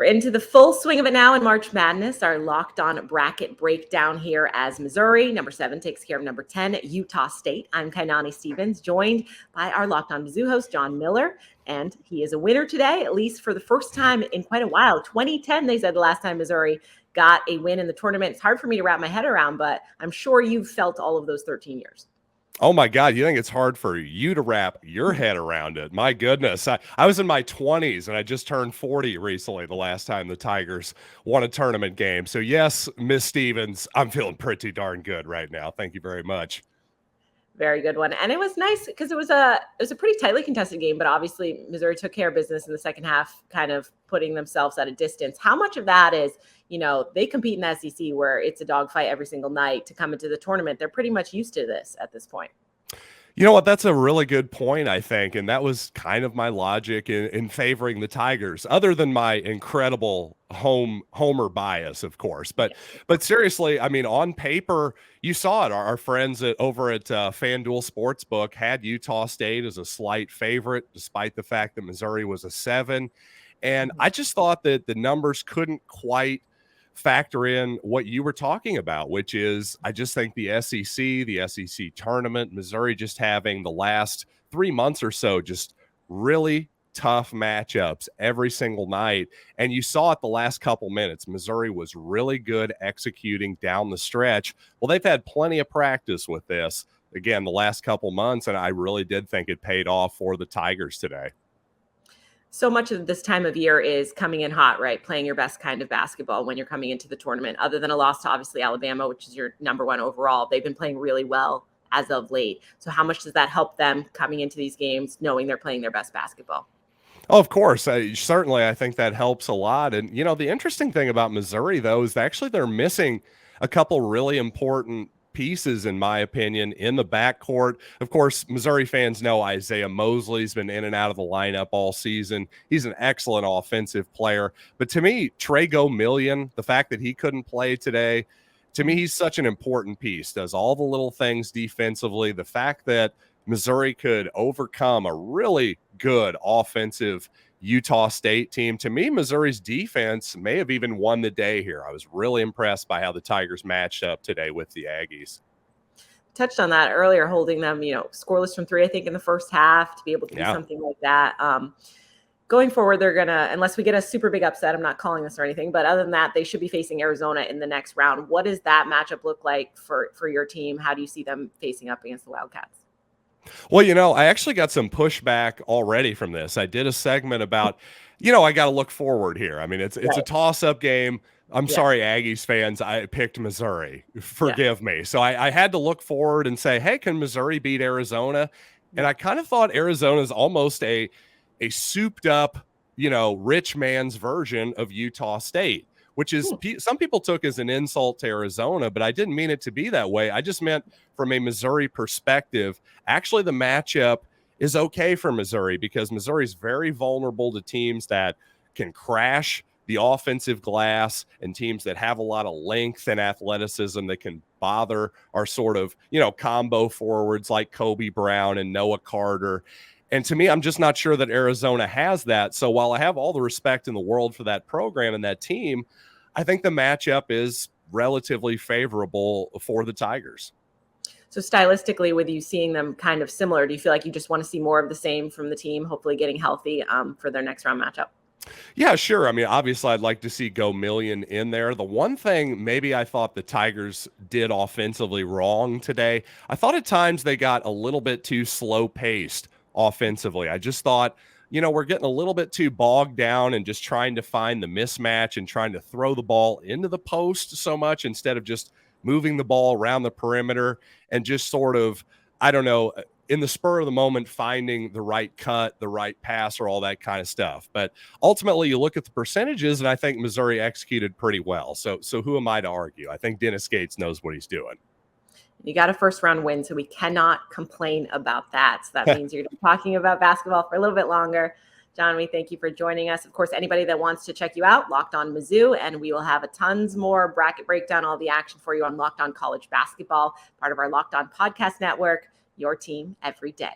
We're into the full swing of it now in March Madness, our Locked On bracket breakdown here as Missouri, number 7, takes care of number 10, Utah State. I'm Kainani Stevens, joined by our Locked On Mizzou host, John Miller, and he is a winner today, at least for the first time in quite a while. 2010, they said, the last time Missouri got a win in the tournament. It's hard for me to wrap my head around, but I'm sure you've felt all of those 13 years. Oh my God, you think it's hard for you to wrap your head around it? My goodness. I was in my 20s and I just turned 40 recently, the last time the Tigers won a tournament game. So yes, Miss Stevens, I'm feeling pretty darn good right now. Thank you very much. Very good one. And it was nice because it was a pretty tightly contested game, but obviously Missouri took care of business in the second half, kind of putting themselves at a distance. How much of that is, they compete in the SEC where it's a dogfight every single night to come into the tournament? They're pretty much used to this at this point. You know what? That's a really good point, I think. And that was kind of my logic in favoring the Tigers, other than my incredible homer bias, of course. But seriously, I mean, on paper, you saw it. Our friends over at FanDuel Sportsbook had Utah State as a slight favorite, despite the fact that Missouri was a 7. And I just thought that the numbers couldn't quite factor in what you were talking about, which is I just think the SEC tournament, Missouri just having the last 3 months or so just really tough matchups every single night. And you saw it the last couple minutes. Missouri was really good executing down the stretch. Well, they've had plenty of practice with this, again, the last couple months, and I really did think it paid off for the Tigers today. So much of this time of year is coming in hot, right? Playing your best kind of basketball when you're coming into the tournament, other than a loss to obviously Alabama, which is your number 1 overall. They've been playing really well as of late. So how much does that help them coming into these games, knowing they're playing their best basketball? Oh, of course. Certainly, I think that helps a lot. And, the interesting thing about Missouri, though, is actually they're missing a couple really important pieces, in my opinion, in the backcourt. Of course, Missouri fans know Isaiah Mosley's been in and out of the lineup all season. He's an excellent offensive player. But to me, Trey Gomillion, the fact that he couldn't play today, to me, he's such an important piece. Does all the little things defensively. The fact that Missouri could overcome a really good offensive Utah State team. To me, Missouri's defense may have even won the day here. I was really impressed by how the Tigers matched up today with the Aggies. Touched on that earlier, holding them, scoreless from 3, I think, in the first half to be able to do something like that. Going forward, they're going to, unless we get a super big upset, I'm not calling this or anything, but other than that, they should be facing Arizona in the next round. What does that matchup look like for your team? How do you see them facing up against the Wildcats? Well, I actually got some pushback already from this. I did a segment about, I got to look forward here. I mean, it's a toss-up game. I'm sorry, Aggies fans, I picked Missouri. Forgive me. So I had to look forward and say, hey, can Missouri beat Arizona? And I kind of thought Arizona is almost a souped up, rich man's version of Utah State, which is some people took as an insult to Arizona, but I didn't mean it to be that way. I just meant from a Missouri perspective, actually the matchup is okay for Missouri because Missouri's very vulnerable to teams that can crash the offensive glass and teams that have a lot of length and athleticism that can bother our sort of, combo forwards like Kobe Brown and Noah Carter. And to me, I'm just not sure that Arizona has that. So while I have all the respect in the world for that program and that team, I think the matchup is relatively favorable for the Tigers. So stylistically, with you seeing them kind of similar, do you feel like you just want to see more of the same from the team, hopefully getting healthy for their next round matchup? Yeah, sure. I mean, obviously, I'd like to see Gomillion in there. The one thing maybe I thought the Tigers did offensively wrong today, I thought at times they got a little bit too slow-paced offensively. I just thought, we're getting a little bit too bogged down and just trying to find the mismatch and trying to throw the ball into the post so much instead of just moving the ball around the perimeter and just sort of, I don't know, in the spur of the moment, finding the right cut, the right pass, or all that kind of stuff. But ultimately, you look at the percentages, and I think Missouri executed pretty well. So who am I to argue? I think Dennis Gates knows what he's doing. You got a first-round win, so we cannot complain about that. So that means you're talking about basketball for a little bit longer. John, we thank you for joining us. Of course, anybody that wants to check you out, Locked On Mizzou, and we will have a tons more bracket breakdown, all the action for you on Locked On College Basketball, part of our Locked On Podcast Network, your team every day.